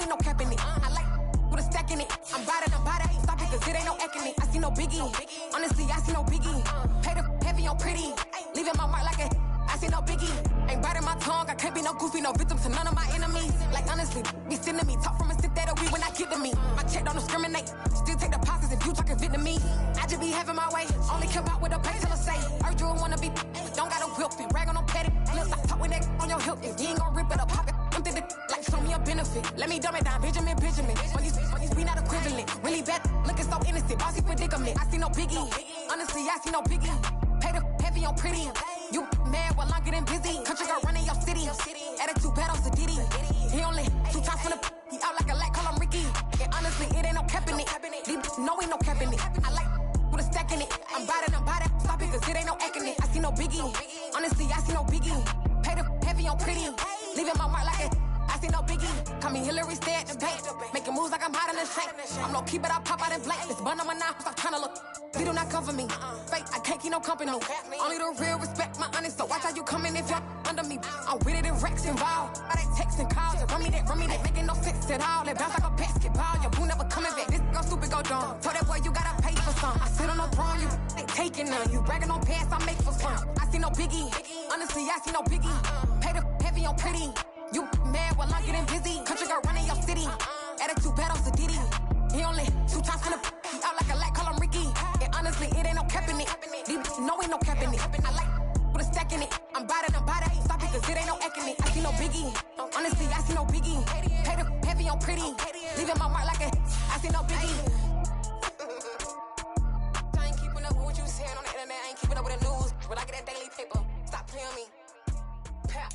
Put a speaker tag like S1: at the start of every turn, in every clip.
S1: ain't no cap in it. I like with a stack in it. I'm bout it, ain't stop it, cause it ain't no acting it. I see no biggie. Honestly, I see no biggie. Pay the heavy on pretty. Leaving my mark like a I see no biggie. Ain't biting my tongue, I can't be no goofy, no victim to none of my enemies. Like honestly, be sending me talk from a sip that we when I get to me. My check don't discriminate, still take deposits if you talking Vietnamese. I just be having my way, only care about what the painkiller say. Urge you wanna be, don't gotta whip it, rag on no petty. Let's stop talk with that on your hip. If you ain't gon' rip it up, pop it, empty the like show me a benefit. Let me dumb it down, Benjamin. When these we not equivalent, really bad, looking so innocent, bossy predicament. I see no biggie, honestly I see no biggie. Pay the heavy on pretty. You mad while I'm getting busy. Country girl running your city. Attitude bad on Diddy. He only 2 times from the he out like a light, call him Ricky. And honestly, it ain't no cap in it. No, ain't no cap in it. I like with a stack in it. I'm bout it. Stop it, cause it ain't no acting it. I see no biggie. Honestly, I see no biggie. Pay the heavy on pretty. Leaving my mark like it. I see no biggie. Call me Hillary, stay at the bank. Making moves like I'm hot in the shank. I'm low key, but I pop out in blank. This bun on my knife, stop trying to look. They do not cover me. Fake, I can't keep no company. Only the real respect my honest. So watch how you coming if you're under me. I'm with it in Rex involved. All that text and calls. Run me that. Making no sense at all. They bounce like a basketball. Your boo never coming back. This go stupid, go dumb. Told that boy you gotta pay for some. I sit on no throne, you ain't taking none. You bragging on past, I make for fun. I see no biggie. Honestly, I see no biggie. Pay the heavy on pretty. You mad while I'm getting busy. Country girl running your city. Attitude bad on Diddy. He only 2 times from the he out like a light, call him Ricky. And honestly, it ain't no cap in it. No, ain't no cap in it. I like with a stack in it. I'm bout it. Stop it, cause it ain't no acting it. I see no biggie. Honestly, I see no biggie. Pay the heavy on pretty. Leaving my mark like a I see no biggie. I ain't keeping up with what you saying on the internet. I ain't keeping up with the news. But I get that daily paper. Stop playing me. Pap.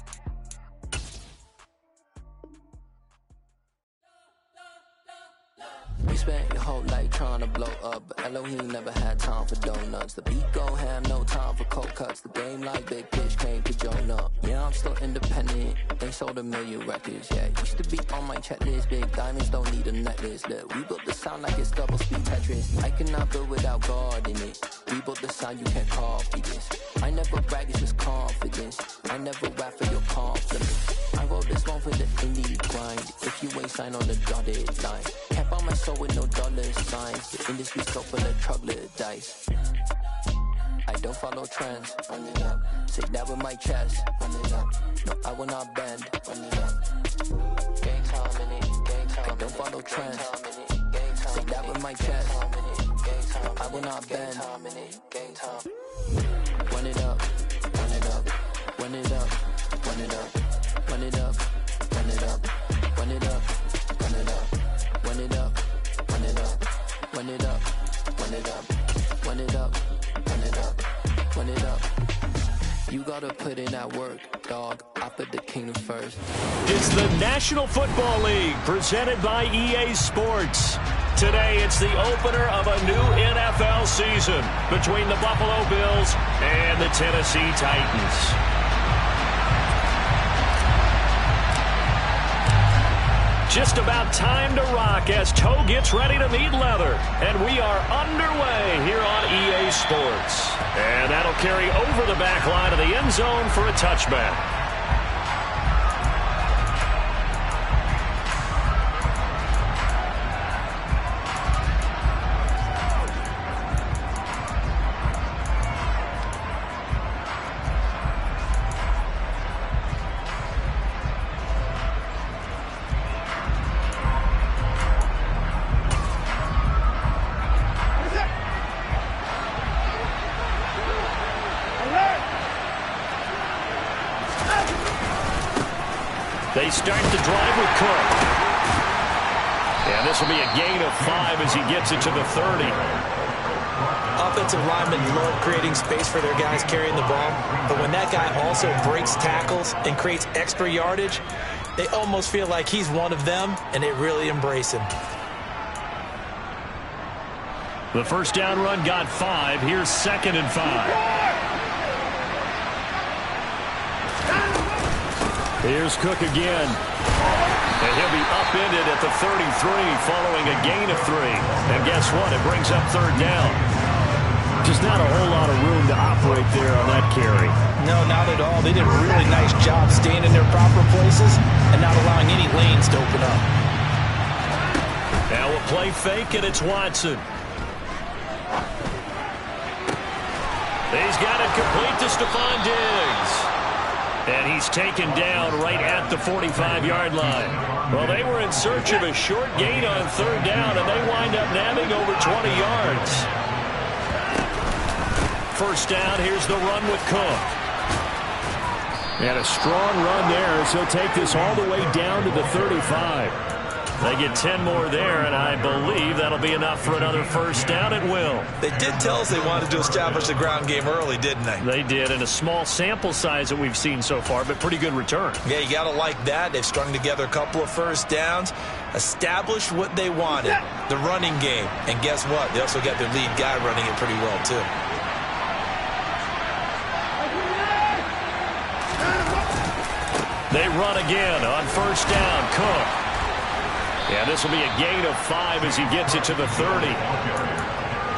S2: We spent your whole life trying to blow up, but Elohim never had time for donuts. The beat go ham, no time for cold cuts. The game like Big Fish came to join up. Yeah, I'm still independent, they sold 1 million records. Yeah, used to be on my checklist. Big diamonds don't need a necklace. Look, we built the sound like it's double speed Tetris. I cannot build without God in it. We built the sound, you can't copy this. I never brag, it's just confidence. I never rap for your confidence. I wrote this one for the indie grind. If you ain't signed on the dotted line, kept on my soul with no dollar signs. The industry's so full of troglodytes. I don't follow trends. Run it up. Say that with my chest. Run it up. No, I will not bend. Run it up. Gang time in it. Gang time. I don't follow trends. Say that with my chest. No, I will not bend. Gang time. Run it up. Run it up. Run it up. Run it up. Run it up. Run it up. Run it up. Run it up. Run it up. Run it up. Run it up. Run it up. Run it up. Run it up. Run it up. You gotta put in that work, dog. I put the kingdom first.
S3: It's the National Football League presented by EA Sports. Today, it's the opener of a new NFL season between the Buffalo Bills and the Tennessee Titans. Just about time to rock as toe gets ready to meet leather. And we are underway here on EA Sports. And that'll carry over the back line of the end zone for a touchback. They start the drive with Cook. And this will be a gain of 5 as he gets it to the 30.
S4: Offensive linemen love creating space for their guys carrying the ball. But when that guy also breaks tackles and creates extra yardage, they almost feel like he's one of them, and they really embrace him.
S3: The first down run got 5. Here's 2nd and 5. Here's Cook again. And he'll be upended at the 33 following a gain of 3. And guess what? It brings up 3rd down. Just not a whole lot of room to operate there on that carry.
S4: No, not at all. They did a really nice job staying in their proper places and not allowing any lanes to open up.
S3: play fake, and it's Watson. He's got it complete to Stephon Diggs. And he's taken down right at the 45-yard line. Well, they were in search of a short gain on third down, and they wind up nabbing over 20 yards. First down, here's the run with Cook.
S5: And a strong run there as he'll take this all the way down to the 35.
S3: They get 10 more there, and I believe that'll be enough for another first down at will.
S4: They did tell us they wanted to establish the ground game early, didn't they?
S3: They did, in a small sample size that we've seen so far, but pretty good return.
S4: Yeah, you got to like that. They've strung together a couple of first downs, established what they wanted, the running game. And guess what? They also got their lead guy running it pretty well, too.
S3: They run again on first down. Cook. Yeah, this will be a gain of 5 as he gets it to the 30.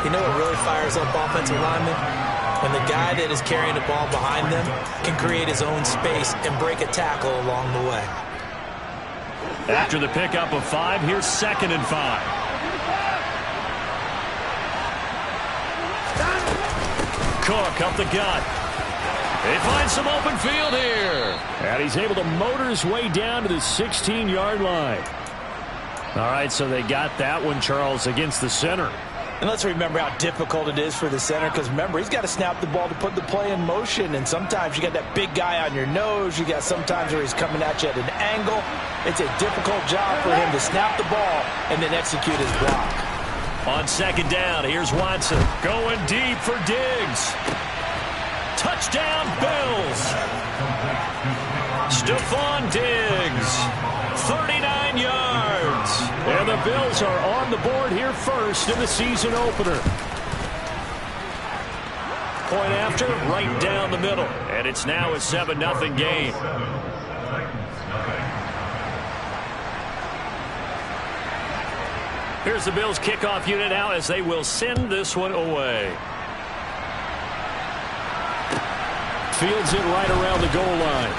S4: You know what really fires up offensive linemen? When the guy that is carrying the ball behind them can create his own space and break a tackle along the way.
S3: After the pickup of 5, here's 2nd and 5. Cook up the gut. He finds some open field here.
S5: And he's able to motor his way down to the 16-yard line.
S3: All right, so they got that one, Charles, against the center.
S4: And let's remember how difficult it is for the center, because remember, he's got to snap the ball to put the play in motion, and sometimes you got that big guy on your nose. You got sometimes where he's coming at you at an angle. It's a difficult job for him to snap the ball and then execute his block.
S3: On second down, here's Watson going deep for Diggs. Touchdown, Bills. Stephon Diggs, 39 yards.
S5: And the Bills are on the board here first in the season opener.
S3: Point after, right down the middle. And it's now a 7-0 game. Here's the Bills kickoff unit now as they will send this one away.
S5: Fields it right around the goal line.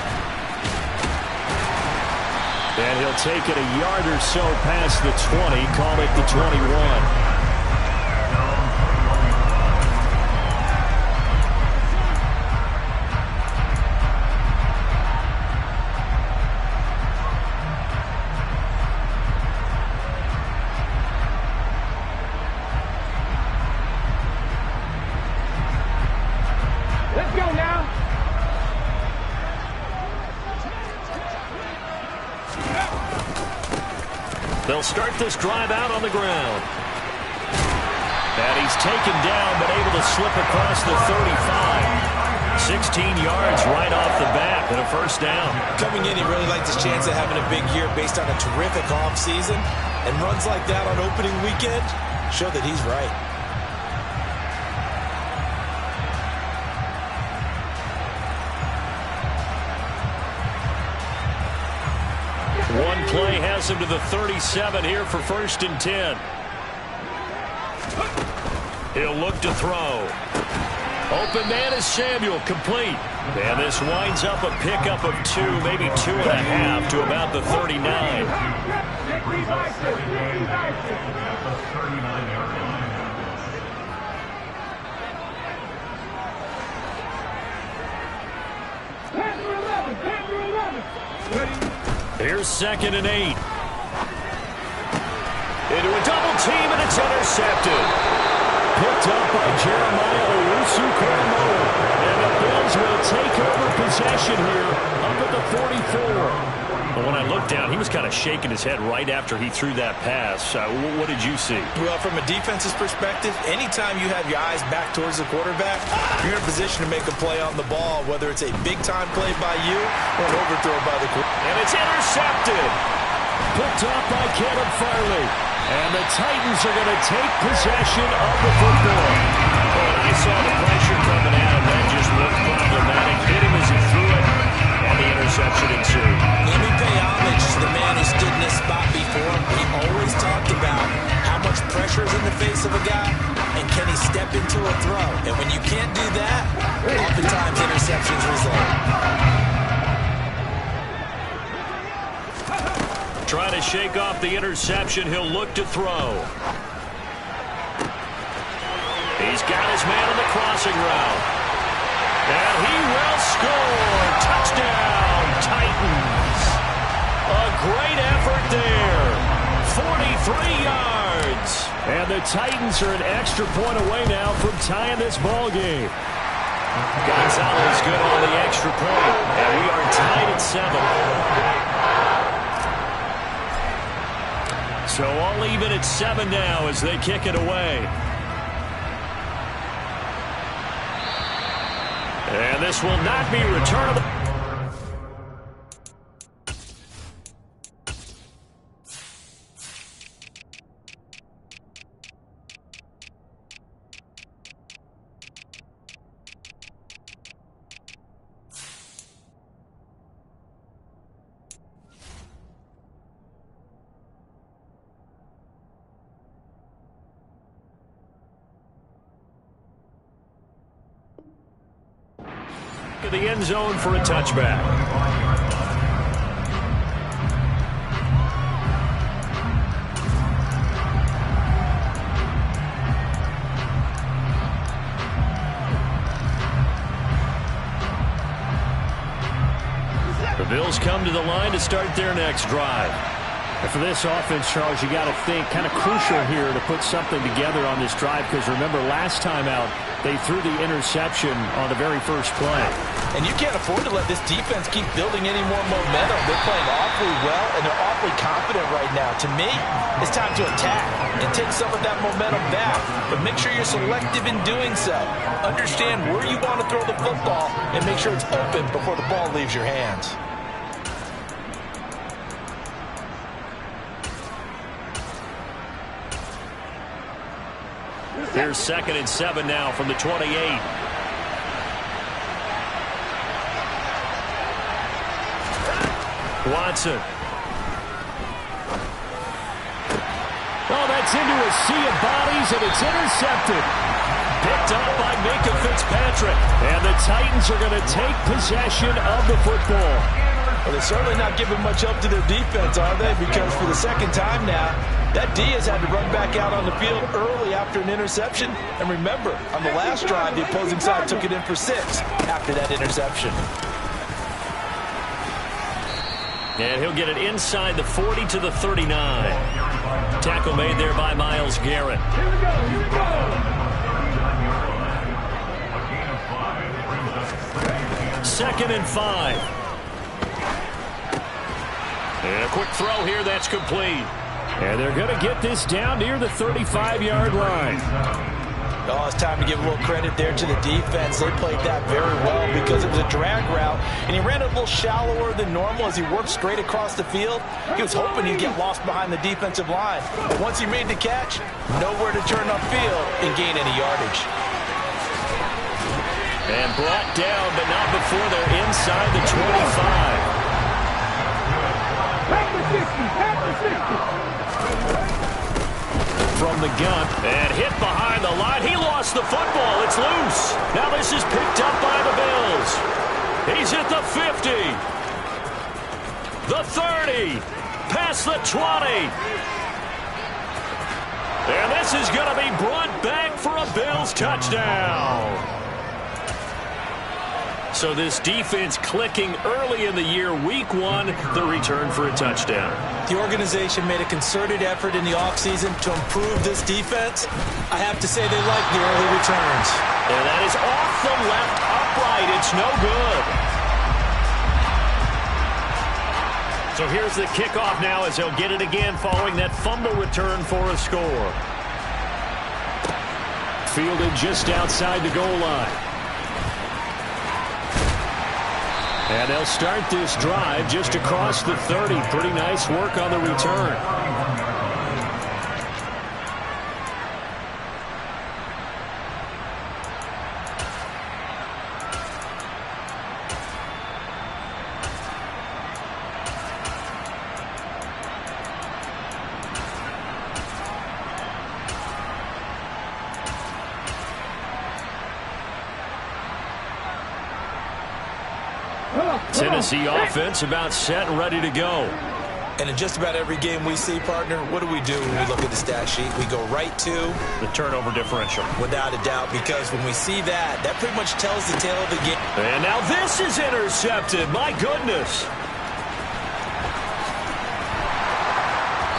S5: And he'll take it a yard or so past the 20, call it the 21.
S3: They'll start this drive out on the ground. And he's taken down, but able to slip across the 35. 16 yards right off the bat and a first down.
S4: Coming in, he really liked his chance of having a big year based on a terrific offseason. And runs like that on opening weekend show that he's right.
S3: One play has him to the 37 here for 1st and 10. He'll look to throw. Open man is Samuel, complete. And this winds up a pickup of 2, maybe 2.5 to about the 39. Here's 2nd and 8. Into a double team, and it's intercepted.
S5: Picked up by Jeremiah Owusu-Koramoah. And the Bills will take over possession here up at the 44.
S3: But when I looked down, he was kind of shaking his head right after he threw that pass. What did you see?
S4: Well, from a defense's perspective, anytime you have your eyes back towards the quarterback, you're in a position to make a play on the ball, whether it's a big-time play by you or an overthrow by the quarterback.
S3: And it's intercepted.
S5: Picked up by Caleb Farley. And the Titans are going to take possession of the football.
S3: When I saw the pressure coming at him, that just looked problematic. Hit him as he threw it, and the interception ensued.
S4: Let me pay homage to the man who stood in this spot before him. He always talked about how much pressure is in the face of a guy, and can he step into a throw. And when you can't do that, oftentimes interceptions result.
S3: Trying to shake off the interception. He'll look to throw. He's got his man on the crossing route. And he will score. Touchdown, Titans. A great effort there. 43 yards.
S5: And the Titans are an extra point away now from tying this ball game.
S3: Gonzalez good on the extra point. And we are tied at 7. So all even at 7 now as they kick it away. And this will not be returnable. The end zone for a touchback. The Bills come to the line to start their next drive.
S5: And for this offense, Charles, you got to think kind of crucial here to put something together on this drive, because remember last time out they threw the interception on the very first play.
S4: And you can't afford to let this defense keep building any more momentum. They're playing awfully well, and they're awfully confident right now. To me, it's time to attack and take some of that momentum back. But make sure you're selective in doing so. Understand where you want to throw the football and make sure it's open before the ball leaves your hands.
S3: Here's 2nd and 7 now from the 28. Watson.
S5: Oh, that's into a sea of bodies, and it's intercepted.
S3: Picked up by Minkah Fitzpatrick.
S5: And the Titans are going to take possession of the football.
S4: Well, they're certainly not giving much up to their defense, are they? Because for the second time now, that Diaz had to run back out on the field early after an interception. And remember, on the last drive, the opposing side took it in for 6 after that interception.
S3: And he'll get it inside the 40 to the 39. Tackle made there by Myles Garrett.
S5: Here we go.
S3: Second and 5. And a quick throw here that's complete.
S5: And they're going to get this down near the 35-yard line.
S4: Oh, it's time to give a little credit there to the defense. They played that very well because it was a drag route, and he ran it a little shallower than normal as he worked straight across the field. He was hoping he'd get lost behind the defensive line. But once he made the catch, nowhere to turn upfield and gain any yardage.
S3: And brought down, but not before they're inside the 25.
S5: From the gun.
S3: And hit behind the line. He lost the football. It's loose. Now this is picked up by the Bills. He's at the 50. The 30. Past the 20. And this is going to be brought back for a Bills touchdown. So this defense clicking early in the year, week 1, the return for a touchdown.
S4: The organization made a concerted effort in the offseason to improve this defense. I have to say they like the early returns.
S3: And that is off the left upright. It's no good. So here's the kickoff now as they'll get it again following that fumble return for a score.
S5: Fielded just outside the goal line. And they'll start this drive just across the 30. Pretty nice work on the return.
S3: Tennessee offense about set and ready to go.
S4: And in just about every game we see, partner, what do we do when we look at the stat sheet? We go right to
S3: the turnover differential.
S4: Without a doubt, because when we see that, that pretty much tells the tale of the game.
S3: And now this is intercepted. My goodness.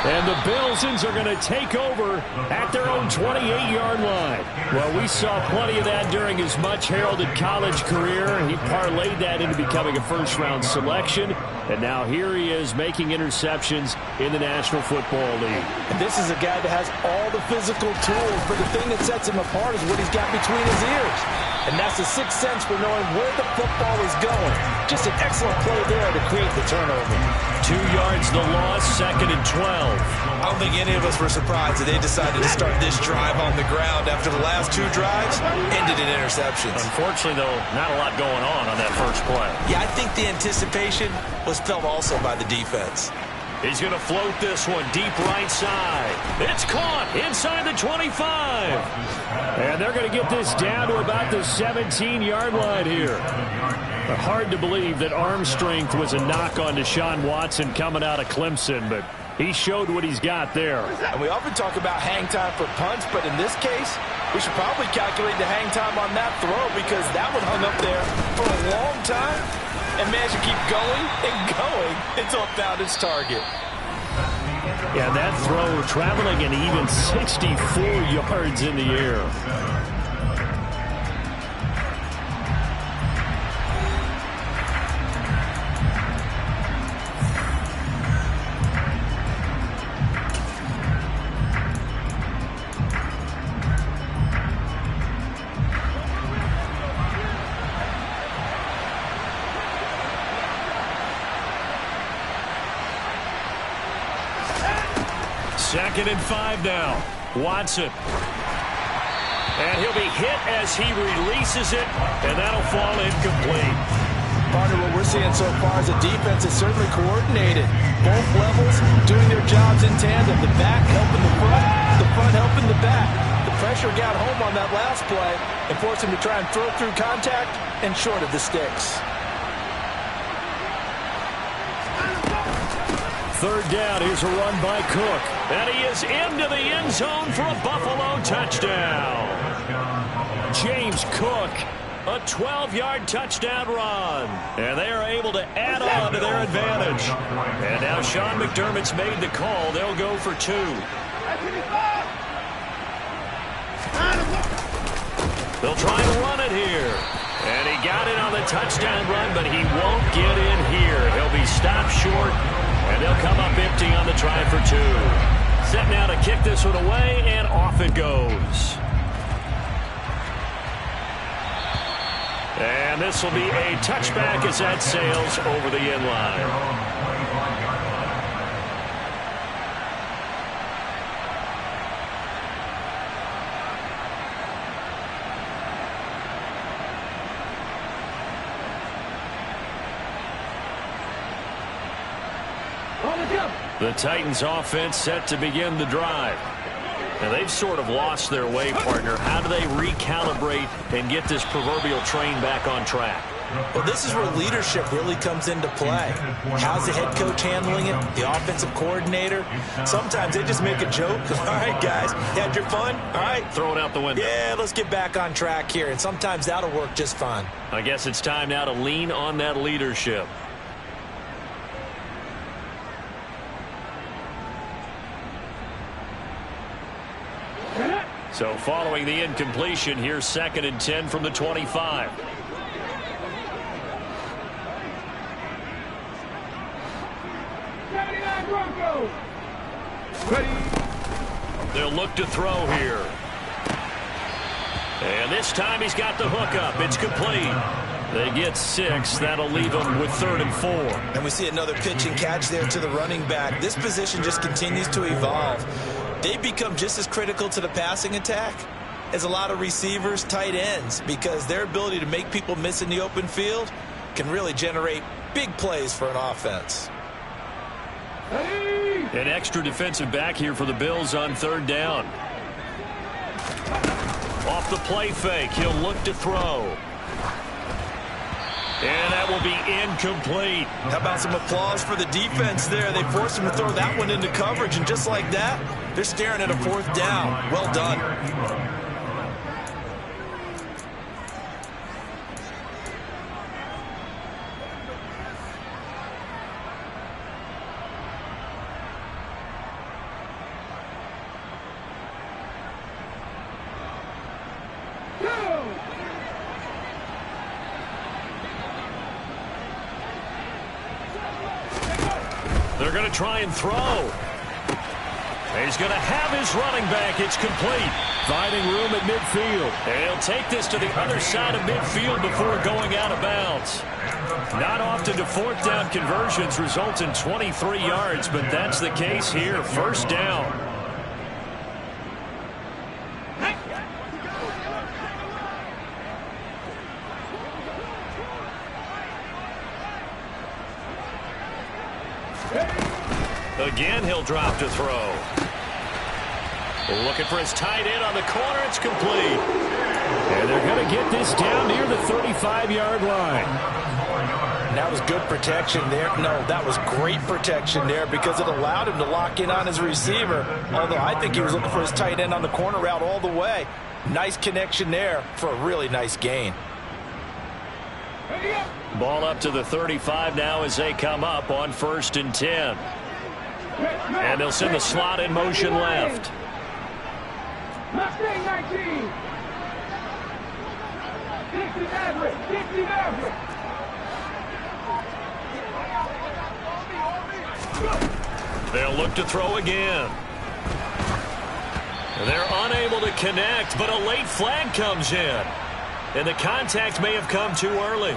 S3: And the Bilsons are going to take over at their own 28-yard line. Well, we saw plenty of that during his much-heralded college career. He parlayed that into becoming a first-round selection. And now here he is making interceptions in the National Football League.
S4: And this is a guy that has all the physical tools, but the thing that sets him apart is what he's got between his ears. And that's the sixth sense for knowing where the football is going. Just an excellent play there to create the turnover.
S3: 2 yards the loss, 2nd and 12.
S4: I don't think any of us were surprised that they decided to start this drive on the ground after the last 2 drives ended in interceptions.
S3: Unfortunately, though, not a lot going on that first play.
S4: Yeah, I think the anticipation was felt also by the defense.
S3: He's going to float this one deep right side. It's caught inside the 25. And they're going to get this down to about the 17-yard line here. Hard to believe that arm strength was a knock on Deshaun Watson coming out of Clemson, but he showed what he's got there.
S4: And we often talk about hang time for punts, but in this case, we should probably calculate the hang time on that throw because that one hung up there for a long time and managed to keep going and going until it found its target.
S3: Yeah, that throw traveling an even 64 yards in the air. Second and 5 now. Watson. And he'll be hit as he releases it, and that'll fall incomplete.
S4: Partner, what we're seeing so far is the defense is certainly coordinated. Both levels doing their jobs in tandem. The back helping the front helping the back. The pressure got home on that last play and forced him to try and throw through contact and short of the sticks.
S3: Third down, here's a run by Cook. And he is into the end zone for a Buffalo touchdown. James Cook, a 12-yard touchdown run. And they are able to add on to their advantage. And now Sean McDermott's made the call. They'll go for 2. They'll try to run it here. And he got it on the touchdown run, but he won't get in here. He'll be stopped short. And they'll come up empty on the try for 2. Set now to kick this one away, and off it goes. And this will be a touchback as that sails over the end line. The Titans offense set to begin the drive. And they've sort of lost their way, partner. How do they recalibrate and get this proverbial train back on track?
S4: Well, this is where leadership really comes into play. How's the head coach handling it? The offensive coordinator? Sometimes they just make a joke. All right, guys, you had your fun? All right.
S3: Throw it out the window.
S4: Yeah, let's get back on track here. And sometimes that'll work just fine.
S3: I guess it's time now to lean on that leadership. So following the incompletion, here's 2nd and 10 from the 25. They'll look to throw here. And this time he's got the hook up. It's complete. They get 6. That'll leave them with 3rd and 4.
S4: And we see another pitch and catch there to the running back. This position just continues to evolve. They become just as critical to the passing attack as a lot of receivers, tight ends, because their ability to make people miss in the open field can really generate big plays for an offense.
S3: An extra defensive back here for the Bills on 3rd down. Off the play fake, he'll look to throw. And that will be incomplete.
S4: How about some applause for the defense there? They forced him to throw that one into coverage, and just like that, they're staring at a 4th down. Well done.
S3: They're going to try and throw. He's going to have his running back. It's complete. Finding room at midfield. And he'll take this to the other side of midfield before going out of bounds. Not often do 4th down conversions result in 23 yards, but that's the case here. 1st down. Again, he'll drop to throw. Looking for his tight end on the corner. It's complete. And they're going to get this down near the 35-yard line.
S4: That was good protection there. No, that was great protection there because it allowed him to lock in on his receiver. Although I think he was looking for his tight end on the corner route all the way. Nice connection there for a really nice gain.
S3: Ball up to the 35 now as they come up on 1st and 10. And they'll send the slot in motion left.
S6: Mustang 19. Dixie Maverick. Dixie Maverick.
S3: They'll look to throw again. They're unable to connect, but a late flag comes in. And the contact may have come too early.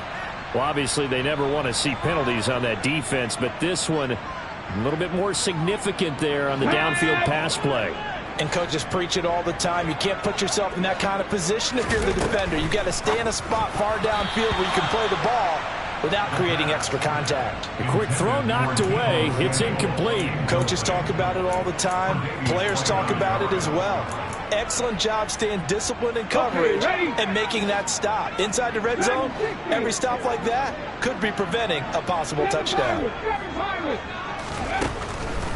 S5: Well, obviously, they never want to see penalties on that defense, but this one a little bit more significant there on the downfield pass play.
S4: And coaches preach it all the time. You can't put yourself in that kind of position if you're the defender. You've got to stay in a spot far downfield where you can play the ball without creating extra contact.
S5: A quick throw knocked away. It's incomplete.
S4: Coaches talk about it all the time. Players talk about it as well. Excellent job staying disciplined in coverage and making that stop. Inside the red zone, every stop like that could be preventing a possible touchdown.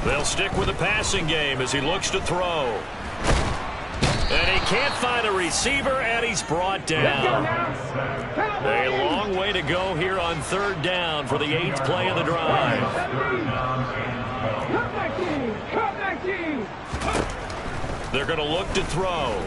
S3: They'll stick with the passing game as he looks to throw. And he can't find a receiver, and he's brought down. A long way to go here on 3rd down for the 8th play of the drive. They're going to look to throw.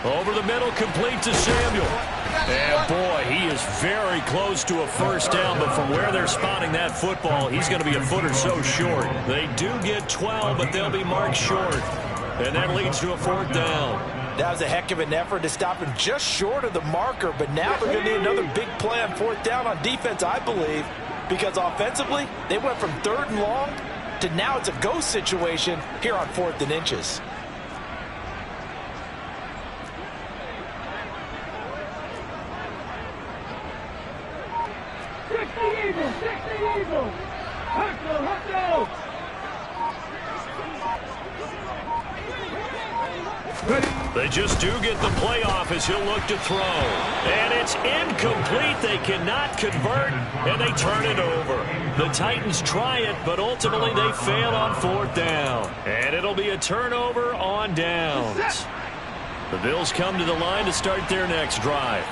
S3: Over the middle, complete to Samuel. And boy, he is very close to a 1st down, but from where they're spotting that football, he's going to be a foot or so short. They do get 12, but they'll be marked short. And that leads to a 4th down.
S4: That was a heck of an effort to stop him just short of the marker, but now they're going to need another big play on 4th down on defense, I believe, because offensively, they went from 3rd and long to now it's a go situation here on 4th and inches.
S3: They just do get the playoff as he'll look to throw. And it's incomplete. They cannot convert, and they turn it over. The Titans try it, but ultimately they fail on 4th down. And it'll be a turnover on downs. The Bills come to the line to start their next drive.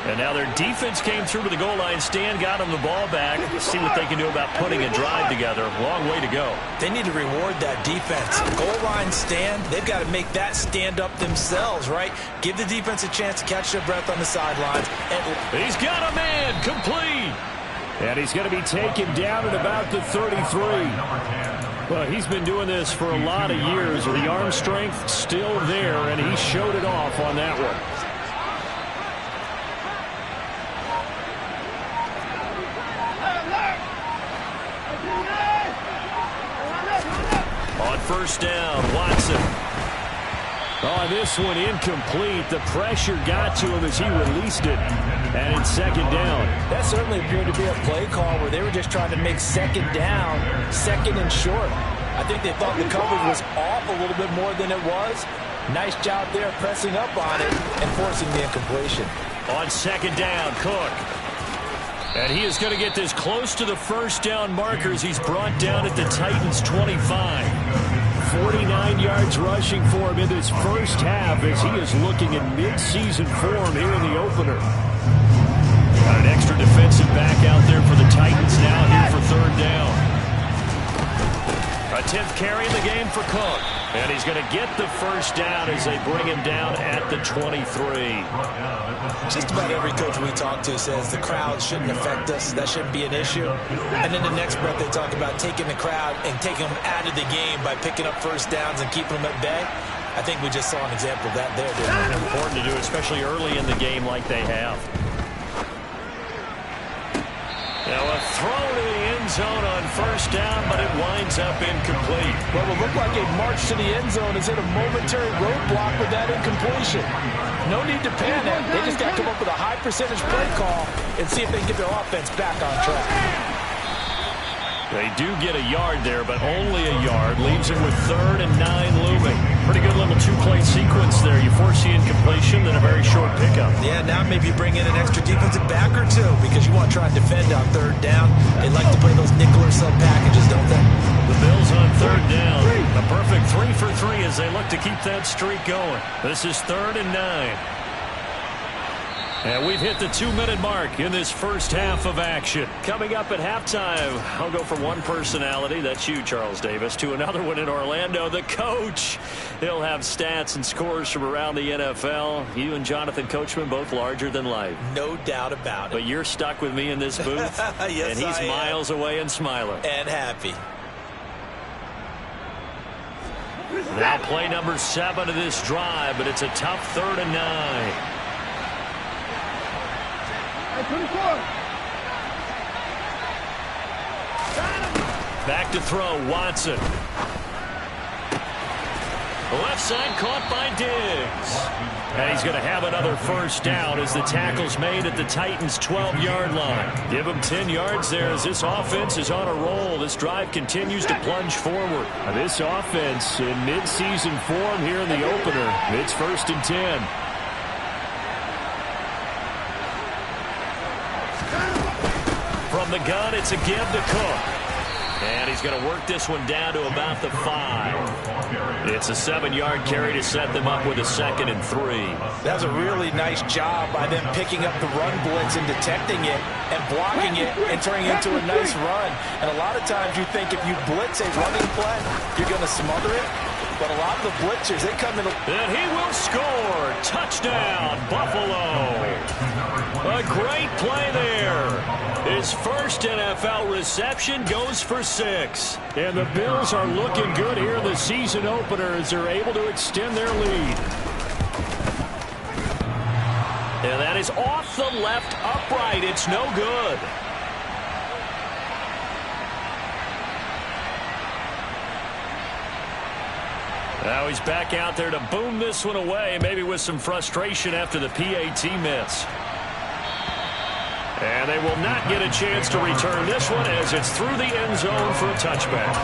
S3: And now their defense came through to the goal line stand, got them the ball back. Let's see what they can do about putting a drive together. Long way to go.
S4: They need to reward that defense. Goal line stand, they've got to make that stand up themselves, right? Give the defense a chance to catch their breath on the sidelines.
S3: He's got a man, complete.
S5: And he's going to be taken down at about the 33. Well, he's been doing this for a lot of years. The arm strength still there, and he showed it off on that one.
S3: On 1st down, Watson.
S5: Oh, this one incomplete. The pressure got to him as he released it. And it's 2nd down.
S4: That certainly appeared to be a play call where they were just trying to make 2nd down, 2nd and short. I think they thought the coverage was off a little bit more than it was. Nice job there pressing up on it and forcing the incompletion.
S3: On 2nd down, Cook.
S5: And he is going to get this close to the first down markers. He's brought down at the Titans' 25. 49 yards rushing for him in this first half as he is looking in mid-season form here in the opener. Got an extra defensive back out there for the Titans now here for third down. A 10th carry in the game for Cook. And he's going to get the first down as they bring him down at the 23.
S4: Just about every coach we talk to says the crowd shouldn't affect us. That shouldn't be an issue. And then the next breath they talk about taking the crowd and taking them out of the game by picking up first downs and keeping them at bay. I think we just saw an example of that there, didn't we?
S5: Important to do, especially early in the game like they have. Now a throw to the end zone on first down, but it winds up incomplete.
S4: Well, it looked like a march to the end zone is hit a momentary roadblock with that incompletion. No need to panic. They just got to come up with a high percentage play call and see if they can get their offense back on track.
S5: They do get a yard there, but only a yard. Leaves him with 3rd and 9 looming. Pretty good little two-play sequence there. You force the incompletion, then a very short pickup.
S4: Yeah, now maybe you bring in an extra defensive back or two because you want to try and defend on third down. They like to play those nickel or sub packages, don't they?
S5: The Bills on third down. A perfect 3 for 3 as they look to keep that streak going. This is 3rd and 9. And we've hit the 2-minute mark in this first half of action. Coming up at halftime, I'll go from one personality, that's you, Charles Davis, to another one in Orlando, the coach. He'll have stats and scores from around the NFL. You and Jonathan Coachman, both larger than life.
S4: No doubt about it.
S5: But you're stuck with me in this booth,
S4: yes,
S5: and he's miles away and smiling.
S4: And happy.
S5: Now play number 7 of this drive, but it's a tough 3rd and 9.
S6: 24.
S5: Back to throw, Watson. Left side caught by Diggs. And he's going to have another first down as the tackle's made at the Titans' 12-yard line. Give him 10 yards there as this offense is on a roll. This drive continues to plunge forward. This offense in mid-season form here in the opener. It's 1st and 10. From the gun, it's a give to Cook. And he's going to work this one down to about the 5. It's a 7-yard carry to set them up with a 2nd and 3.
S4: That was a really nice job by them picking up the run blitz and detecting it and blocking it and turning it into a nice run. And a lot of times you think if you blitz a running play, you're going to smother it. But a lot of the blitzers, they come in.
S5: And he will score. Touchdown, Buffalo. A great play there. His first NFL reception goes for 6. And the Bills are looking good here in the season opener as they're able to extend their lead. And that is off the left upright. It's no good. Now he's back out there to boom this one away, maybe with some frustration after the PAT miss. And they will not get a chance to return this one as it's through the end zone for a touchback.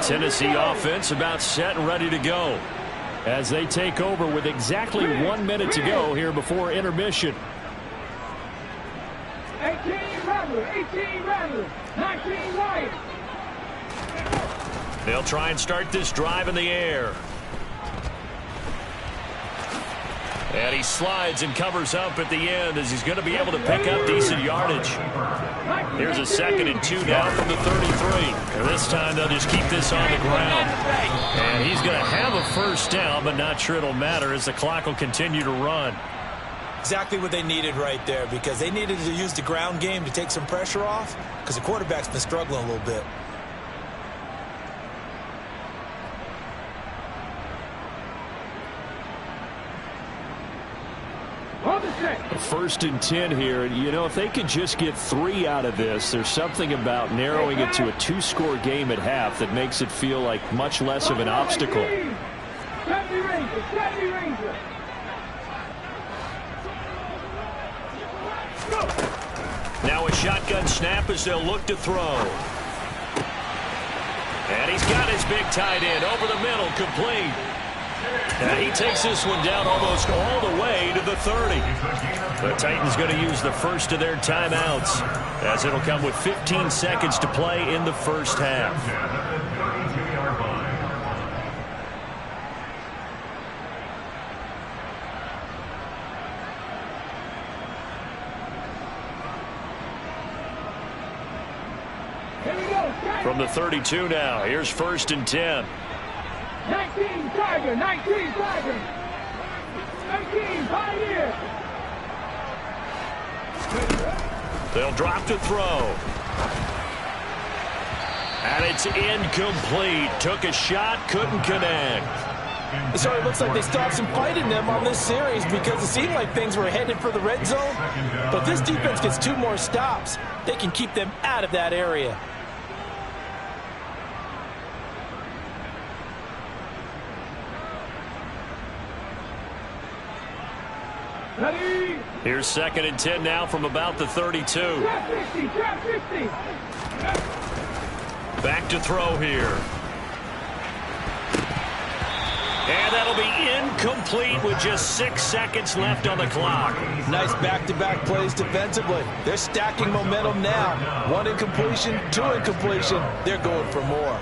S5: Tennessee offense about set and ready to go as they take over with exactly 1 minute to go here before intermission.
S6: 18 Rattler, 18 Rattler, 19 Wyatt.
S5: They'll try and start this drive in the air. And he slides and covers up at the end as he's going to be able to pick up decent yardage. Here's a 2nd and 2 now from the 33. And this time they'll just keep this on the ground. And he's going to have a first down, but not sure it'll matter as the clock will continue to run.
S4: Exactly what they needed right there because they needed to use the ground game to take some pressure off because the quarterback's been struggling a little bit.
S5: First and 10 here. You know, if they could just get 3 out of this, there's something about narrowing it to a 2-score game at half that makes it feel like much less of an obstacle.
S3: shotgun snap as they'll look to throw. And he's got his big tight end over the middle, complete. And he takes this one down almost all the way to the 30. The Titans going to use the first of their timeouts, as it'll come with 15 seconds to play in the first half. From the 32 now, here's 1st and 10.
S6: 19 Tiger, 19 Tiger. 19 Pioneer.
S3: They'll drop to throw. And it's incomplete. Took a shot, couldn't connect.
S4: So it looks like they stopped some fight in them on this series because it seemed like things were headed for the red zone. But this defense gets 2 more stops. They can keep them out of that area.
S6: Ready.
S3: Here's 2nd and 10 now from about the 32.
S6: Trap 50, trap 50.
S3: Back to throw here. And that'll be incomplete with just 6 seconds left on the clock.
S4: Nice back-to-back plays defensively. They're stacking momentum now. 1 incompletion, 2 incompletion. They're going for more.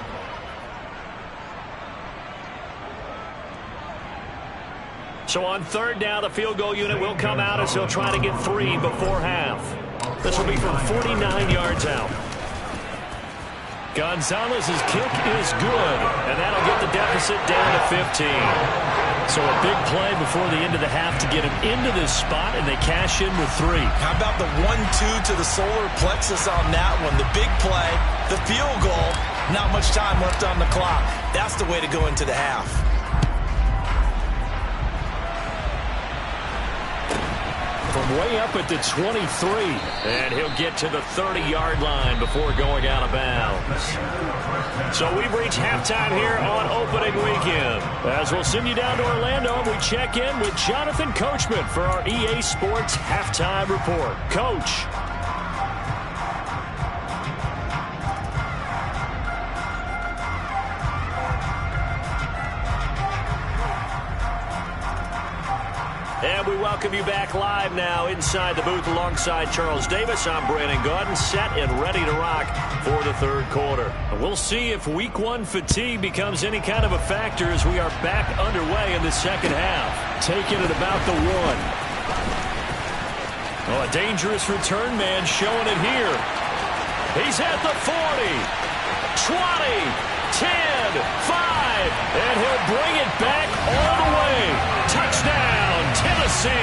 S3: So on 3rd down, the field goal unit will come out as they'll try to get 3 before half. This will be from 49 yards out. Gonzalez's kick is good, and that'll get the deficit down to 15. So a big play before the end of the half to get him into this spot, and they cash in with 3.
S4: How about the 1-2 to the solar plexus on that one? The big play, the field goal, not much time left on the clock. That's the way to go into the half.
S3: From way up at the 23, and he'll get to the 30-yard line before going out of bounds. So we've reached halftime here on opening weekend. As we'll send you down to Orlando, we check in with Jonathan Coachman for our EA Sports Halftime Report. Coach. And we welcome you back live now inside the booth alongside Charles Davis. I'm Brandon Gaudin, set and ready to rock for the 3rd quarter. And we'll see if week 1 fatigue becomes any kind of a factor as we are back underway in the 2nd half. Taking it about the 1. Oh, a dangerous return man showing it here. He's at the 40, 20, 10, 5, and he'll bring it back all the way. Touchdown, Tennessee.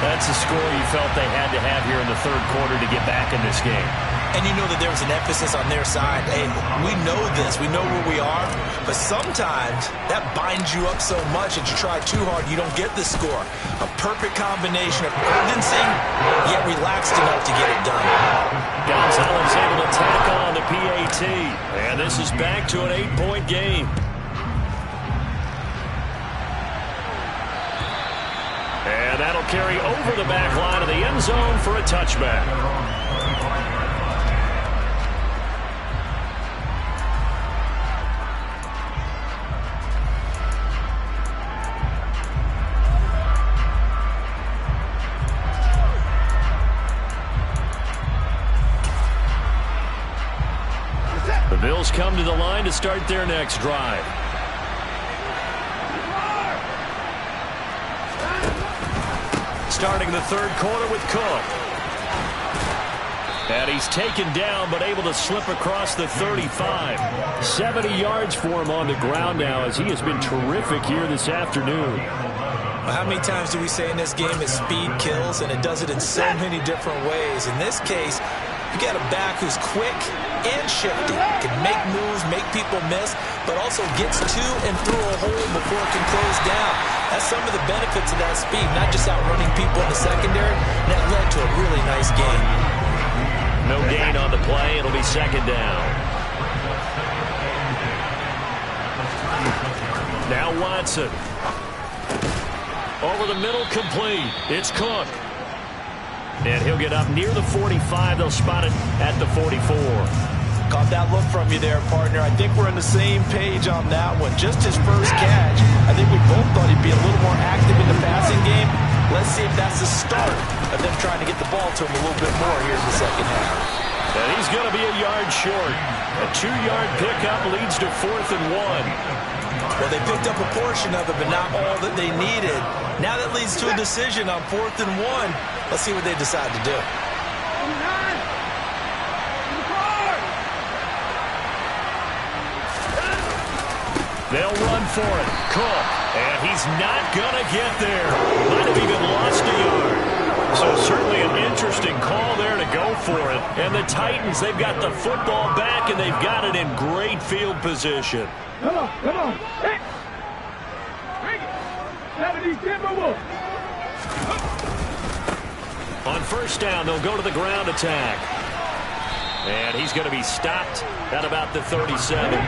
S3: That's the score you felt they had to have here in the 3rd quarter to get back in this game.
S4: And you know that there was an emphasis on their side. Hey, we know this. We know where we are. But sometimes that binds you up so much that you try too hard, you don't get the score. A perfect combination of urgency, yet relaxed enough to get it done.
S3: Gonzalez able to tackle on the PAT. And this is back to an 8-point game. And that'll carry over the back line of the end zone for a touchback. The Bills come to the line to start their next drive. Starting the 3rd quarter with Cook. And he's taken down but able to slip across the 35. 70 yards for him on the ground now as he has been terrific here this afternoon.
S4: How many times do we say in this game that speed kills, and it does it in so many different ways? In this case, you got a back who's quick and shifty, can make moves, make people miss, but also gets to and through a hole before it can close down. That's some of the benefits of that speed, not just outrunning people in the secondary. And that led to a really nice game.
S3: No gain on the play. It'll be 2nd down. Now Watson. Over the middle, complete. It's Cook. And he'll get up near the 45. They'll spot it at the 44.
S4: Caught that look from you there, partner. I think we're on the same page on that one. Just his first catch. I think we both thought he'd be a little more active in the passing game. Let's see if that's the start of them trying to get the ball to him a little bit more here in the second half.
S3: And he's going to be a yard short. A 2-yard pickup leads to 4th and 1.
S4: Well, they picked up a portion of it, but not all that they needed. Now that leads to a decision on 4th and 1. Let's see what they decide to do.
S3: They'll run for it. Cook. And he's not going to get there. Might have even lost a yard. So certainly an interesting call there to go for it. And the Titans, they've got the football back, and they've got it in great field position.
S6: Come on, come on. Hey. Bring it. 70 Timberwolves.
S3: On first down, they'll go to the ground attack. And he's going to be stopped at about the 37.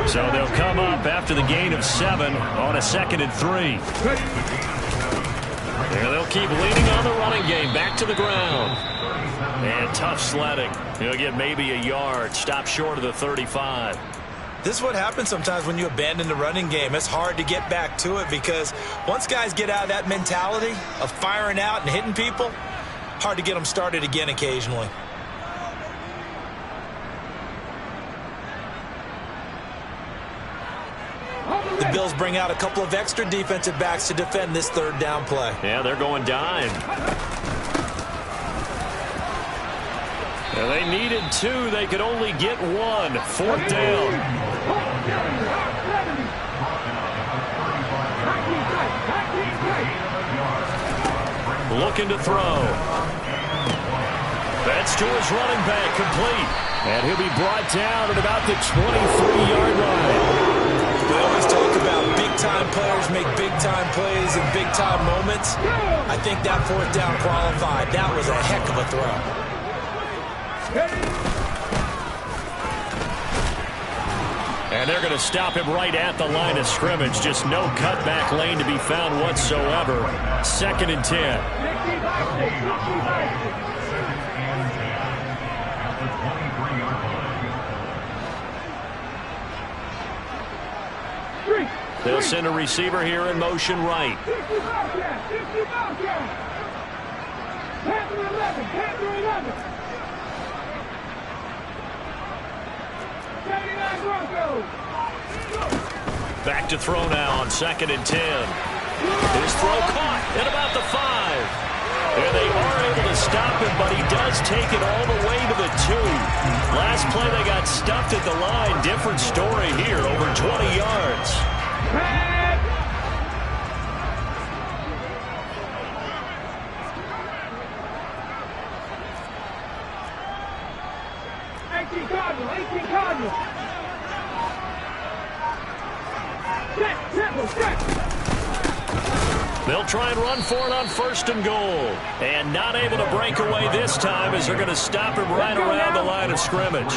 S3: So they'll come up after the gain of 7 on a 2nd and 3. And they'll keep leaning on the running game. Back to the ground. And tough sledding. He'll get maybe a yard. Stop short of the 35.
S4: This is what happens sometimes when you abandon the running game. It's hard to get back to it because once guys get out of that mentality of firing out and hitting people, hard to get them started again occasionally. The Bills bring out a couple of extra defensive backs to defend this 3rd down play.
S3: Yeah, they're going dime. And they needed 2. They could only get 1. 4th down. Looking to throw. That's to his running back, complete. And he'll be brought down at about the 23-yard line.
S4: We always talk about big-time players make big-time plays in big-time moments. I think that 4th down qualified. That was a heck of a throw.
S3: And they're going to stop him right at the line of scrimmage. Just no cutback lane to be found whatsoever. 2nd and 10. They'll send a receiver here in motion right. Back to throw now on 2nd and 10. His throw caught at about the 5. And they are able to stop him, but he does take it all the way to the 2. Last play they got stuffed at the line. Different story here, over 20 yards. They'll try and run for it on 1st and goal. And not able to break away this time as they're going to stop him right around the line of scrimmage.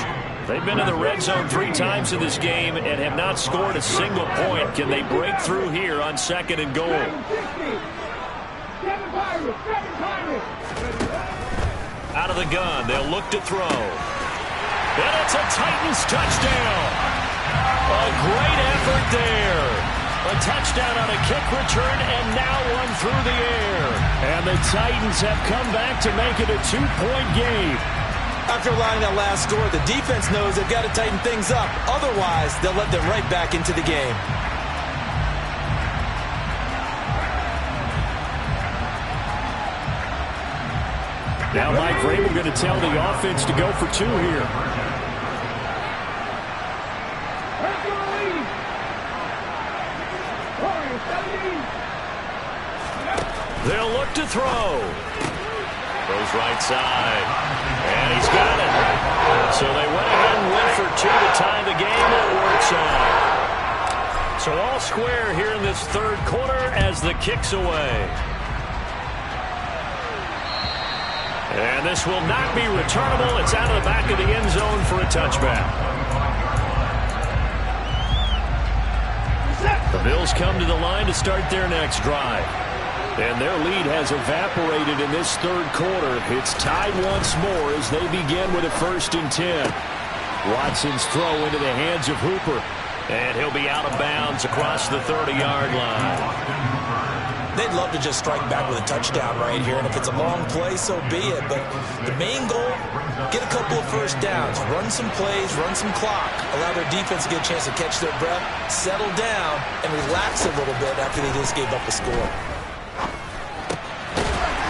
S3: They've been in the red zone 3 times in this game and have not scored a single point. Can they break through here on 2nd and goal? Out of the gun, they'll look to throw. And it's a Titans touchdown. A great effort there. A touchdown on a kick return and now one through the air. And the Titans have come back to make it a 2-point game.
S4: After allowing that last score, the defense knows they've got to tighten things up. Otherwise, they'll let them right back into the game.
S3: Now Mike Vrabel going to tell the offense to go for 2 here. They'll look to throw. Goes right side. And he's got it. So they went ahead and went for 2 to tie the game. It works out. So all square here in this 3rd quarter as the kick's away. And this will not be returnable. It's out of the back of the end zone for a touchback. The Bills come to the line to start their next drive.
S5: And their lead has evaporated in this third quarter. It's tied once more as they begin with a 1st and 10. Watson's throw into the hands of Hooper. And he'll be out of bounds across the 30-yard line.
S4: They'd love to just strike back with a touchdown right here, and if it's a long play, so be it. But the main goal, get a couple of first downs, run some plays, run some clock, allow their defense to get a chance to catch their breath, settle down, and relax a little bit after they just gave up a score.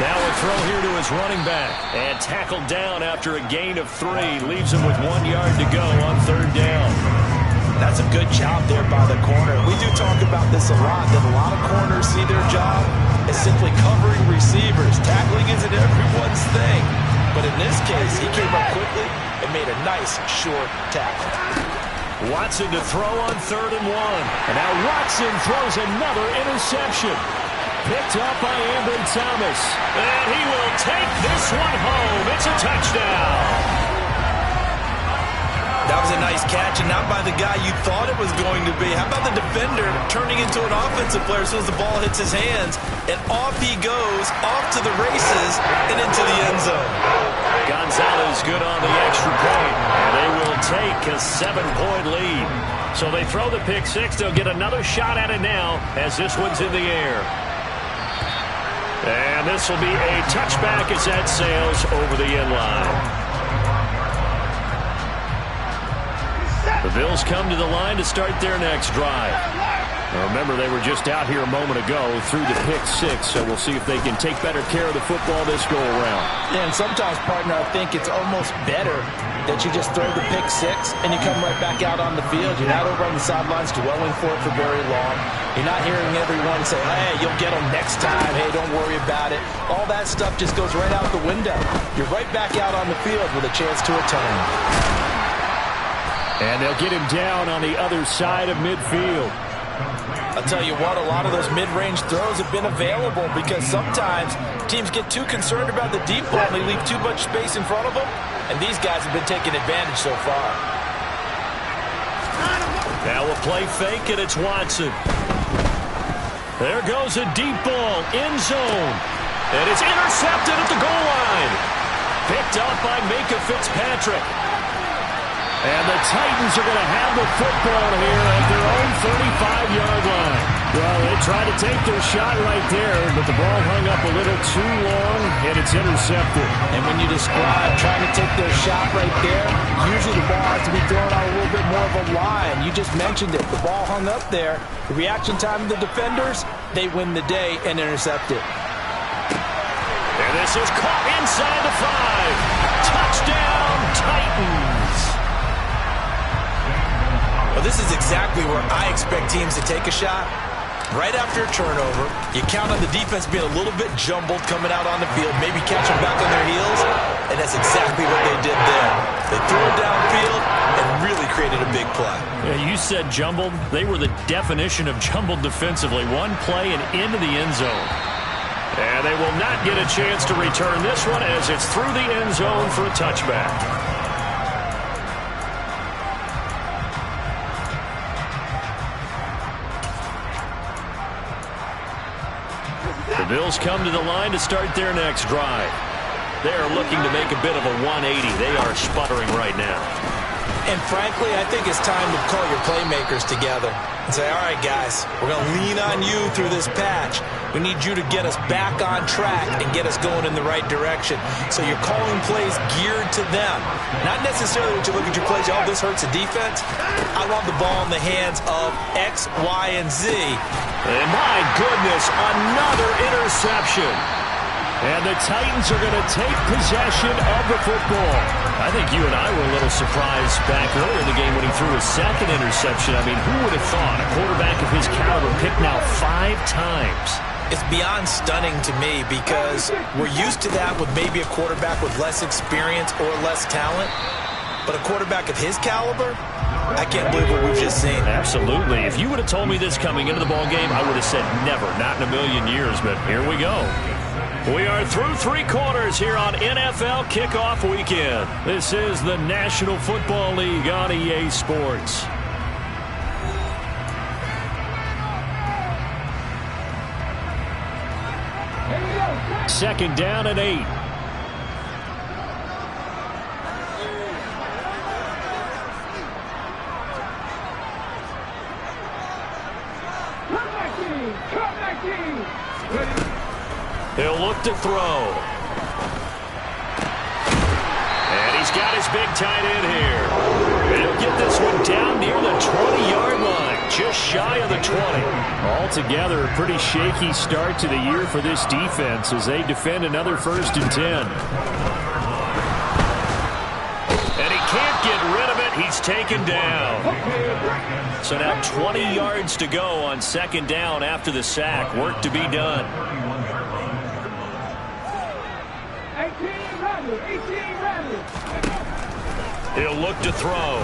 S5: Now a throw here to his running back. And tackled down after a gain of 3. Leaves him with 1 yard to go on 3rd down.
S4: That's a good job there by the corner. We do talk about this a lot, that a lot of corners see their job as simply covering receivers. Tackling isn't everyone's thing. But in this case, he came up quickly and made a nice, short tackle.
S5: Watson to throw on 3rd and 1. And now Watson throws another interception. Picked up by Ambry Thomas. And he will take this one home. It's a touchdown.
S4: That was a nice catch, and not by the guy you thought it was going to be. How about the defender turning into an offensive player as soon as the ball hits his hands? And off he goes, off to the races, and into the end zone.
S5: Gonzalez good on the extra point. And they will take a 7-point lead. So they throw the pick 6. They'll get another shot at it now as this one's in the air. And this will be a touchback as that sails over the end line. The Bills come to the line to start their next drive. Now remember, they were just out here a moment ago through the pick 6, so we'll see if they can take better care of the football this go-around.
S4: Yeah, and sometimes, partner, I think it's almost better that you just throw the pick 6 and you come right back out on the field. You're not over on the sidelines dwelling for it for very long. You're not hearing everyone say, hey, you'll get them next time. Hey, don't worry about it. All that stuff just goes right out the window. You're right back out on the field with a chance to atone.
S5: And they'll get him down on the other side of midfield.
S4: I'll tell you what, a lot of those mid-range throws have been available because sometimes teams get too concerned about the deep ball and they leave too much space in front of them, and these guys have been taking advantage so far.
S5: Now a play fake, and it's Watson. There goes a deep ball, end zone. And it's intercepted at the goal line. Picked up by Micah Fitzpatrick. And the Titans are going to have the football here at their own 35-yard line. Well, they tried to take their shot right there, but the ball hung up a little too long, and it's intercepted.
S4: And when you describe trying to take their shot right there, usually the ball has to be thrown on a little bit more of a line. You just mentioned it. The ball hung up there. The reaction time of the defenders, they win the day and intercept it.
S5: And this is caught inside the 5. Touchdown, Titans.
S4: Well, this is exactly where I expect teams to take a shot. Right after a turnover, you count on the defense being a little bit jumbled coming out on the field, maybe catch them back on their heels, and that's exactly what they did there. They threw it downfield and really created a big play.
S5: Yeah, you said jumbled. They were the definition of jumbled defensively. One play and into the end zone. And they will not get a chance to return this one as it's through the end zone for a touchback. The Bills come to the line to start their next drive. They are looking to make a bit of a 180. They are sputtering right now.
S4: And frankly, I think it's time to call your playmakers together and say, all right, guys, we're going to lean on you through this patch. We need you to get us back on track and get us going in the right direction. So you're calling plays geared to them. Not necessarily when you look at your plays, oh, this hurts the defense. I want the ball in the hands of X, Y, and Z.
S5: And my goodness, another interception. And the Titans are going to take possession of the football. I think you and I were a little surprised back earlier in the game when he threw his second interception. I mean, who would have thought a quarterback of his caliber picked now 5 times?
S4: It's beyond stunning to me because we're used to that with maybe a quarterback with less experience or less talent. But a quarterback of his caliber, I can't believe what we've just seen.
S5: Absolutely. If you would have told me this coming into the ballgame, I would have said never, not in a million years. But here we go. We are through 3 quarters here on NFL Kickoff Weekend. This is the National Football League on EA Sports. second down and 8.
S3: He'll look to throw. And he's got his big tight end here. And he'll get this one down near the 20-yard line, just shy of the 20.
S5: Altogether, a pretty shaky start to the year for this defense as they defend another 1st and 10.
S3: And he can't get rid of it. He's taken down. So now 20 yards to go on 2nd down after the sack. Work to be done.
S6: 18 ready.
S3: He'll look to throw.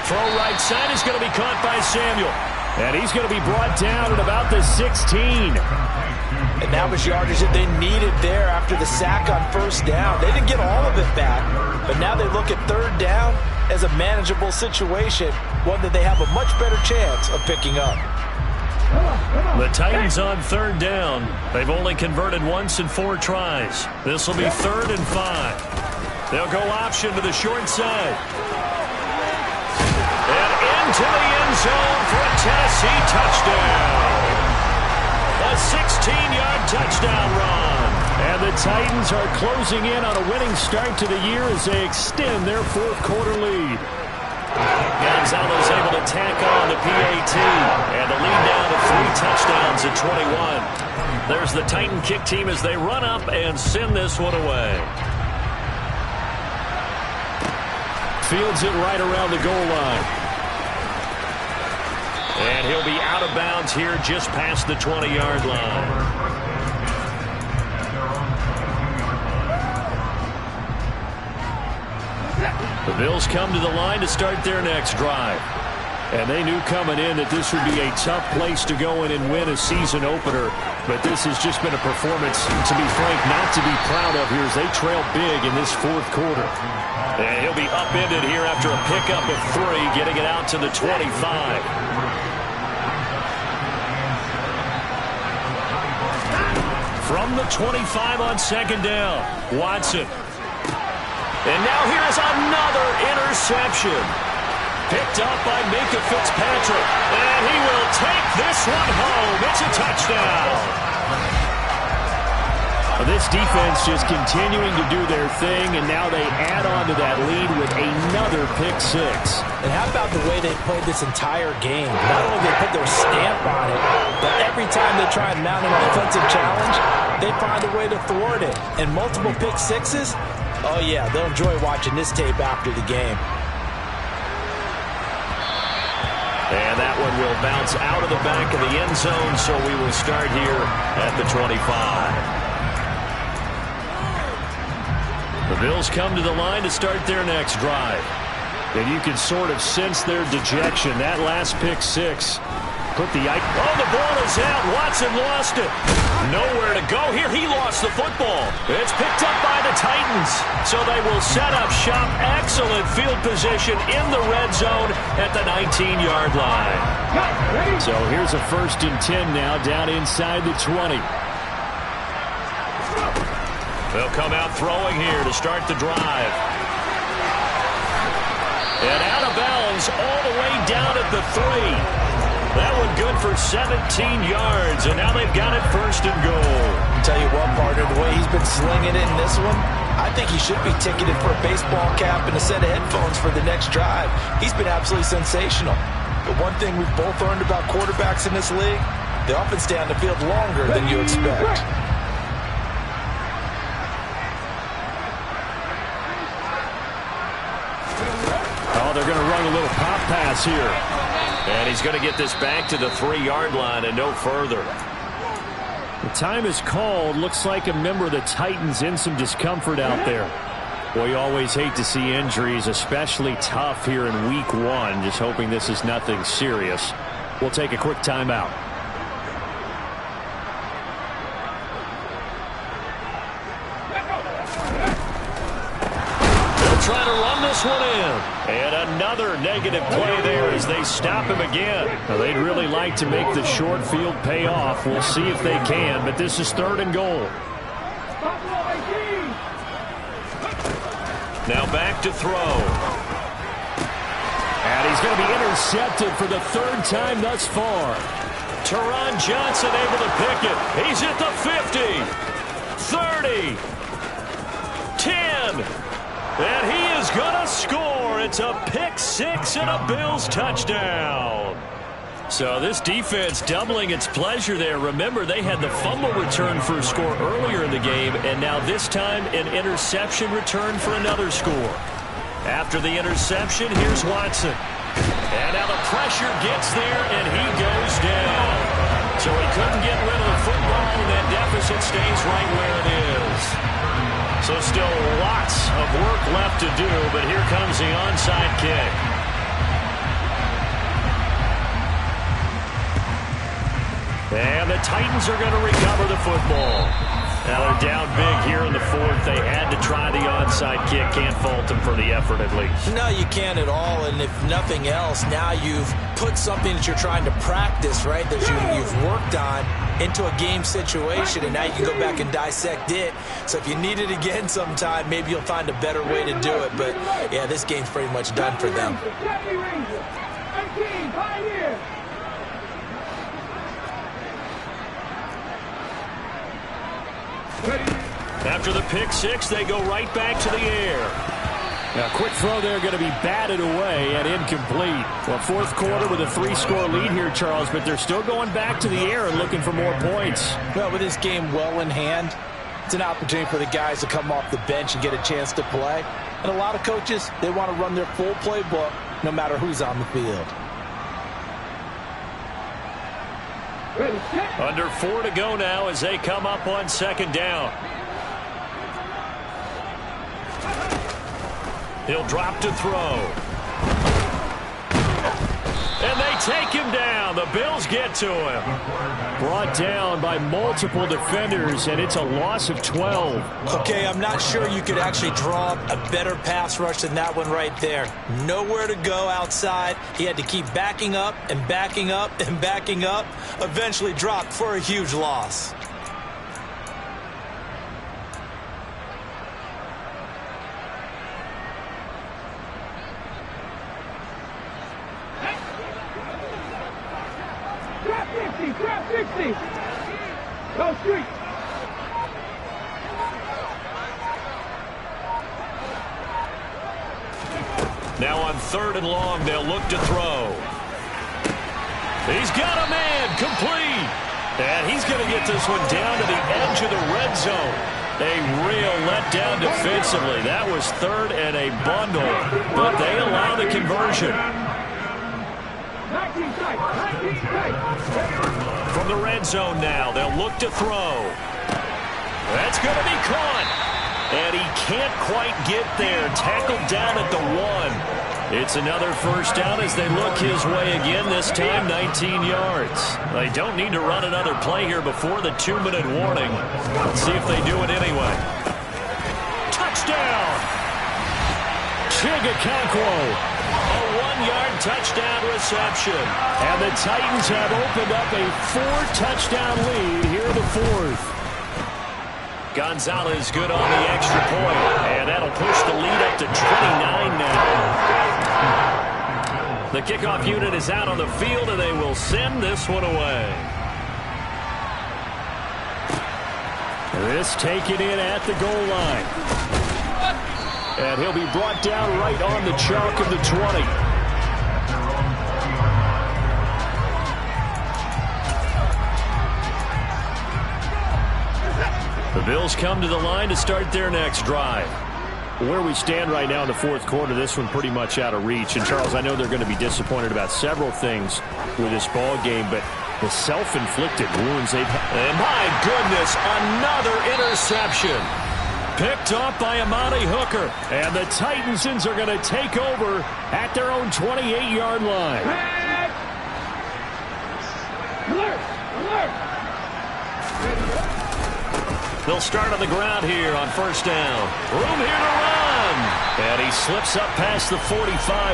S3: Throw right side is going to be caught by Samuel.
S5: And he's going to be brought down at about the 16.
S4: And that was yardage that they needed there after the sack on 1st down. They didn't get all of it back, but now they look at 3rd down as a manageable situation, one that they have a much better chance of picking up.
S3: The Titans on 3rd down. They've only converted once in 4 tries. This will be 3rd and 5. They'll go option to the short side. And into the end zone for a Tennessee touchdown. A 16-yard touchdown run.
S5: And the Titans are closing in on a winning start to the year as they extend their 4th quarter lead.
S3: Gonzalo's able to tack on the PAT. And the lead down to 3 touchdowns at 21. There's the Titan kick team as they run up and send this one away.
S5: Fields it right around the goal line.
S3: And he'll be out of bounds here just past the 20-yard line. The Bills come to the line to start their next drive.
S5: And they knew coming in that this would be a tough place to go in and win a season opener. But this has just been a performance, to be frank, not to be proud of here as they trail big in this 4th quarter.
S3: And he'll be upended here after a pickup of 3, getting it out to the 25. From the 25 on 2nd down, Watson. And now here's another interception. Picked up by Minkah Fitzpatrick. And he will take this one home. It's a touchdown.
S5: This defense just continuing to do their thing, and now they add on to that lead with another pick 6.
S4: And how about the way they played this entire game? Not only did they put their stamp on it, but every time they try and mount an offensive challenge, they find a way to thwart it. And multiple pick 6s, oh yeah, they'll enjoy watching this tape after the game.
S3: And that one will bounce out of the back of the end zone, so we will start here at the 25. The Bills come to the line to start their next drive.
S5: And you can sort of sense their dejection. That last pick 6 put the...
S3: Oh, the ball is out. Watson lost it. Nowhere to go here. He lost the football. It's picked up by the Titans. So they will set up shop. Excellent field position in the red zone at the 19-yard line.
S5: So here's a 1st and 10 now down inside the 20.
S3: They'll come out throwing here to start the drive. And out of bounds all the way down at the 3. That one good for 17 yards, and now they've got it 1st and goal.
S4: I'll tell you what, partner, the way he's been slinging it in this one, I think he should be ticketed for a baseball cap and a set of headphones for the next drive. He's been absolutely sensational. But one thing we've both learned about quarterbacks in this league, they often stay on the field longer than you expect.
S5: They're going to run a little pop pass here.
S3: And he's going to get this back to the 3-yard line and no further.
S5: The time is called. Looks like a member of the Titans in some discomfort out there. Boy, you always hate to see injuries, especially tough here in week 1. Just hoping this is nothing serious. We'll take a quick timeout.
S3: try to run this one in. And another negative play there as they stop him again. Now, they'd really like to make the short field pay off. We'll see if they can, but this is 3rd and goal. Now back to throw. And he's going to be intercepted for the 3rd time thus far. Teron Johnson able to pick it. He's at the 50, 30, 10, and he is going to score. It's a pick 6 and a Bills touchdown. So this defense doubling its pleasure there. Remember, they had the fumble return for a score earlier in the game, and now this time an interception return for another score. After the interception, here's Watson. And now the pressure gets there, and he goes down. So he couldn't get rid of the football, and that deficit stays right where it is. So still lots of work left to do, but here comes the onside kick. And the Titans are going to recover the football. Now they're down big here in the 4th. They had to try the onside kick. Can't fault them for the effort at least.
S4: No, you can't at all. And if nothing else, now you've put something that you're trying to practice, right, that you've worked on into a game situation, and now you can go back and dissect it. So if you need it again sometime, maybe you'll find a better way to do it. But, yeah, this game's pretty much done for them.
S3: After the pick 6, they go right back to the air.
S5: Now, quick throw there going to be batted away and incomplete. Well, 4th quarter with a 3-score lead here, Charles, but they're still going back to the air and looking for more points.
S4: Well, with this game well in hand, it's an opportunity for the guys to come off the bench and get a chance to play. And a lot of coaches, they want to run their full playbook no matter who's on the field.
S3: Under 4 to go now as they come up on 2nd down. He'll drop to throw. And they take him down. The Bills get to him.
S5: Brought down by multiple defenders, and it's a loss of 12.
S4: Okay, I'm not sure you could actually draw a better pass rush than that one right there. Nowhere to go outside. He had to keep backing up and backing up and backing up. Eventually dropped for a huge loss.
S6: Trap 60. Go street.
S3: Now on 3rd and long, they'll look to throw. He's got a man, complete. And he's going to get this one down to the edge of the red zone. A real letdown defensively. That was 3rd and a bundle, but they allow the conversion. From the red zone now, they'll look to throw. That's going to be caught. And he can't quite get there. Tackled down at the 1. It's another 1st down as they look his way again, this time 19 yards. They don't need to run another play here before the 2-minute warning. Let's see if they do it anyway. Touchdown!
S5: Chigakonkwo.
S3: A 1-yard touchdown reception.
S5: And the Titans have opened up a 4-touchdown lead here in the 4th.
S3: Gonzalez good on the extra point. And that'll push the lead up to 29 now. The kickoff unit is out on the field, and they will send this one away.
S5: This taken in at the goal line. And he'll be brought down right on the chalk of the 20.
S3: The Bills come to the line to start their next drive.
S5: Where we stand right now in the 4th quarter, this one pretty much out of reach. And, Charles, I know they're going to be disappointed about several things with this ball game, but the self-inflicted wounds they've had.
S3: And, my goodness, another interception. Picked off by Amani Hooker.
S5: And the Titansons are going to take over at their own 28-yard line.
S6: Alert! Alert!
S3: They'll start on the ground here on 1st down. Room here to run. And he
S5: slips up past the 45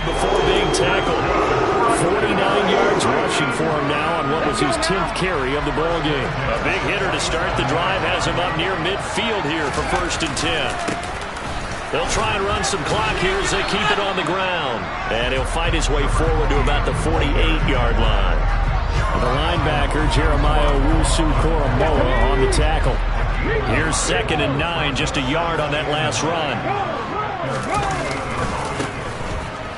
S5: before being tackled. 49 yards rushing for him now on what was his 10th carry of the ball game. A big hitter to start the drive has him up near midfield here for 1st and 10. They'll try and run some clock here as they keep it on the ground. And he'll fight his way forward to about the 48-yard line. The linebacker, Jeremiah Owusu-Koramoah, on the tackle. Here's 2nd and 9, just a yard on that last run.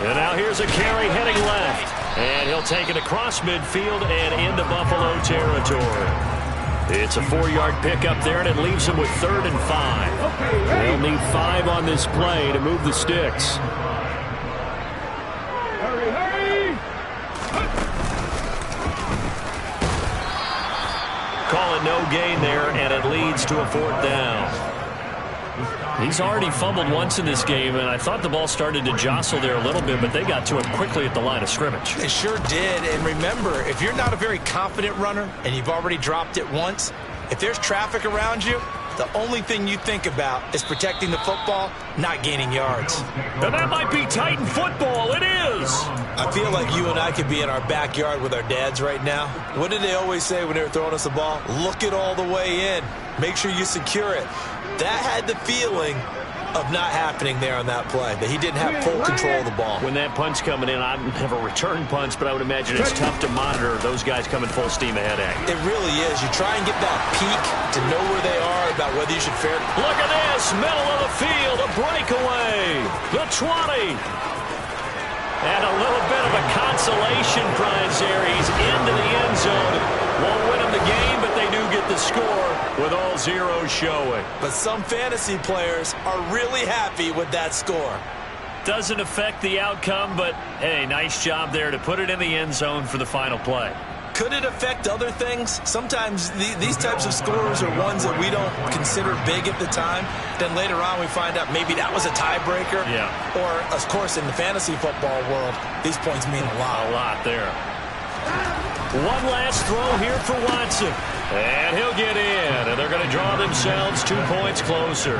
S5: And now here's a carry heading left. And he'll take it across midfield and into Buffalo territory. It's a 4-yard pickup there, and it leaves him with 3rd and 5. They'll need 5 on this play to move the sticks. Call it no gain there, and it leads to a 4th down. He's already fumbled once in this game, and I thought the ball started to jostle there a little bit, but they got to him quickly at the line of scrimmage.
S4: They sure did, and remember, if you're not a very confident runner and you've already dropped it once, if there's traffic around you, the only thing you think about is protecting the football, not gaining yards.
S5: And that might be Titan football. It is.
S4: I feel like you and I could be in our backyard with our dads right now. What did they always say when they were throwing us the ball? Look it all the way in. Make sure you secure it. That had the feeling of not happening there on that play, that he didn't have full control of the ball.
S5: When that punt's coming in, I've never returned punts, but I would imagine it's tough to monitor those guys coming full steam ahead at you.
S4: It really is. You try and get that peek to know where they are, about whether you should fare.
S5: Look at this, middle of the field, a breakaway, the 20. And a little bit of a consolation prize there. He's into the end zone. Won't win him the game, but they do get the score with all zeros showing.
S4: But some fantasy players are really happy with that score.
S5: Doesn't affect the outcome, but, hey, nice job there to put it in the end zone for the final play.
S4: Could it affect other things? Sometimes these types of scores are ones that we don't consider big at the time. Then later on we find out maybe that was a tiebreaker.
S5: Yeah.
S4: Or, of course, in the fantasy football world, these points mean a lot.
S5: A lot there. One last throw here for Watson. And he'll get in. And they're going to draw themselves 2 points closer.